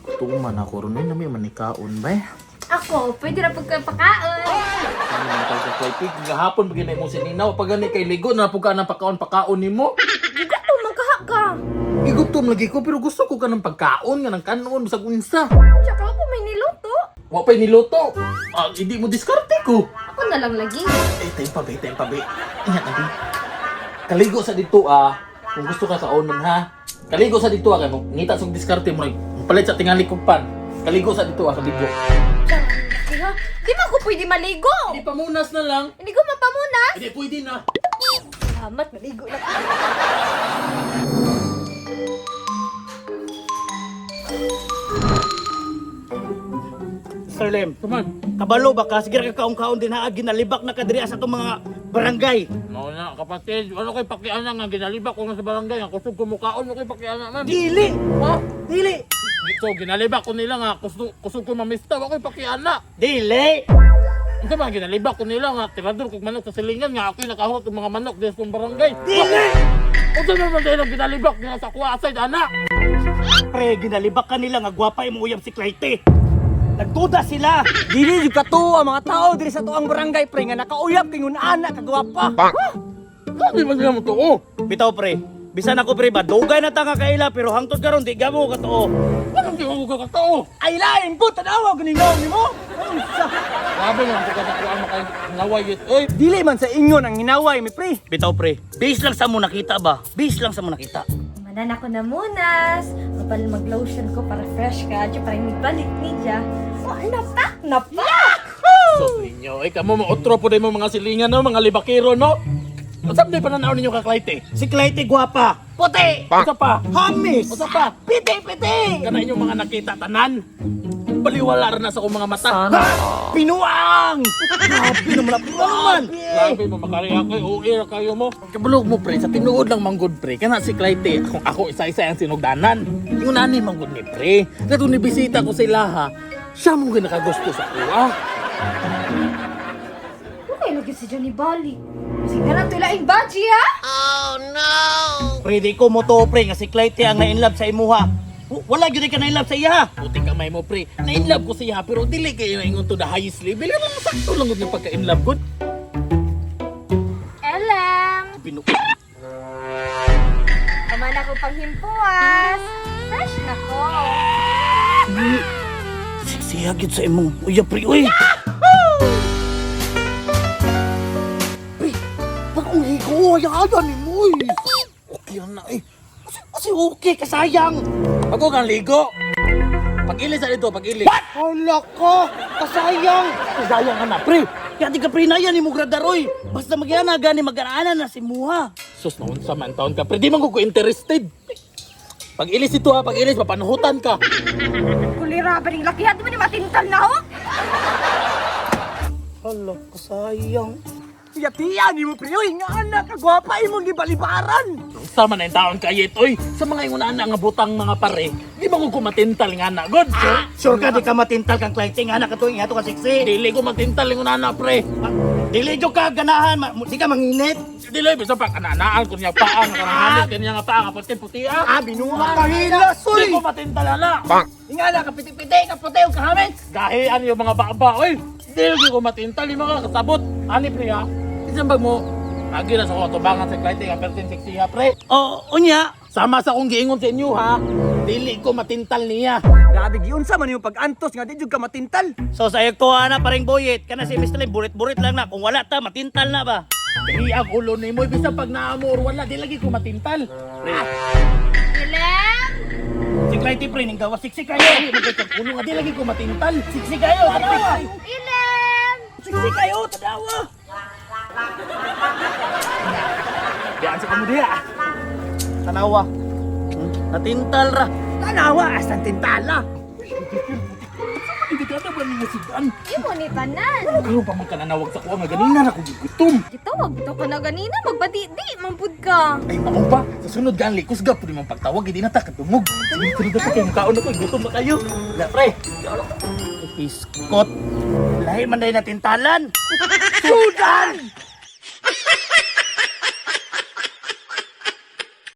Tuman ako ron na may manikaon ba? Ako, pwede na pagkapakaon. Ano man tayo sa Claytig? Gahapon bigyan mo sininaw. Pag gani kay ligo na po ka ng pagkaon ni mo. Gugato, magkaha ka. Gigutom lagi ko pero gusto ko ka ng pagkaon nga ng kanon sa unsa. Tsaka ako may niluto. Wa pa'y niluto. Hindi mo diskarte ko. Ako na lang lagi. Tayo pa be. Ingat natin. Kaligo sa dito kung gusto ka sa onon ha. Kaligo sa dito kay mo ngita sa diskarte mo palit sa tingali kong pan. Kaligo sa dito kaligo. Kaya, di ba ako pwede maligo? Hindi pamunas na lang. Hindi ko mapamunas. Hindi pwede na. Salamat, maligo na. Sir Lem, Tuman. kabalo ba ka? Sige ka kaong-kaon din ha, ginalibak na kadiri sa itong mga barangay. Mao na kapatid, ano kay pakiana nga ginalibak ko nga sa barangay nga kusog ko mukaon mo kay pakiana man. Dili! Ha? Dili! So ginalibak ko nila nga kusog ko mamista ako kay pakiana. Dili! Unsa man ginalibak ko nila nga tirador kog manok sa silingan nga ako'y nakahot og mga manok sa akong barangay. Dili! Unsa man dahil ginalibak nga sa kuha aside ana? Pre, ginalibak ka nila nga gwapa imong uyab si Clayte. Nagduda sila! Dili yung kato ang mga tao diri sa tuang barangay pre nga nakauyab kay ngun anak kagwapa. Sabi man nila mo to. Bitaw pre, bisan ako pre ba dugay na ta nga kaila pero hangtod karon di gamo ka to. Anong di mo ka katao? Ay lain po tanawa ganingaw nimo. Unsa? Sabi man ko sa kuha makay naway it. Oy, Dili man sa ingon ang hinaway mi pre. Bitaw pre, base lang sa mo nakita ba? Base lang sa mo nakita. Manan ako na munas. Mapal mag-lotion ko para fresh ka. Diyo para magbalik niya. Oh, napak! sos ninyo. Ay kamo mo otro po mo mga silingan no, mga libakero no. Unsa man pananaw ninyo ka Clayte? Si Clayte gwapa, puti, Unsa pa? hamis, Unsa pa? piti-piti. Kana inyong mga nakita tanan. Baliwala ra na sa akong mga mata. Pinuang! Grabe naman naman! Grabe mo makariya ko, uwi ra kayo mo. Kabulog mo pre, sa tinuod lang manggod pre. Kana si Clayte, ako isa-isa ang sinugdanan. Yung nani manggod ni pre. Kato ni bisita ko sila ha. Siya mong ginakagusto sa kuha. Okay, lagi si Johnny Bali. Sige na tulaing baji, ha? Pwede ko mo to pre, nga si Clayte ang na-inlove sa imuha. Wala yun ka na-inlove sa iya ha. Puti kamay mo pre. Na-inlove ko siya pero dili kayo na ingon to the highest level. Pero sakto lang yung pagka-inlove ko. Elam! Kaman ako panghimpuas. Fresh na ko. Siksiyagid sa imong uya pre, uy! Pre, pag-uwi ko, ayayan ni mo eh. Okay na eh. Kasi okay, kasayang. Ako kang ligo. Pag-ilis sa dito, pag-ilis. What? Hala ka, kasayang. Kasayang ka na, pre. Kaya di ka pre na yan, mo gradaroy. Basta magyana gani mag-araanan na si Muha. Sus, naunsa man taon ka. Pre, di man ko interested. Pag-ilis ito ha, pag-ilis, mapanuhutan ka. Kulira ba ning lakihan? Di ba ni matintal na, ho? Hala, kasayang. Yatiyan, mo pre, uy, nga anak, kagwapa imong gibalibaran. Naunsa man na yung taon kayit, oy. Sa mga yung una nga butang mga pare, di ba ko matintal nga na, good, sir? Sure ka, di ka matintal kang Clayte, nga anak ka to, nga to ka siksi. Dili ko matintal yung una pre. Dili jo ka ganahan, di ka manginit. Dili, bisa pa kananaan ko niya paa, nga kananganit, kanya nga paa, nga puti-puti ah. Binuha. Kahila, Di ko matintal na. Nga na, kapiti-piti, kaputi, o kahamin. Gahian yung mga baba, oy. Dili ko matintal yung mga kasabot. Ani pre ha? Isang bag mo, lagi na sa ko, tubangan sa Clayte, nga pertin sexy ha pre. O, unya. Sama sa akong giingon sa inyo ha, dili ko matintal niya. Grabe giun sa man yung pag-antos nga di jud ka matintal. So sa iyo ko na paring boyet, kana si Mr. Lim, burit-burit lang na. Kung wala ta, matintal na ba? Dili ang ulo ni mo, bisa pag naamor wala, di lagi ko matintal. Pre, Elam! Si Clayte pre, ning gawa siksi kayo. ay, magkakang ulo nga, di lagi ko matintal. Siksi kayo, tadawa. Elam! Siksi kayo, tadawa. Diyan sa kamudiya. Tanawa. Natintal ra. Tanawa asan tintala. Hindi ka na ba niya sigaan? Imo ni tanan. Ano pa man ka nanawag sa kuha nga ganina na kung gutom. Gitawag to ka na ganina. Magbadi-di. Mampud ka. Ay, maong pa. Sa sunod ka ang likos ga, pwede mong pagtawag, hindi na ta katungog. Sunod na pa kayo, makaon ako, gutom na kayo. Wala pre. Iskot. Lahi man dahil natintalan. Sudan!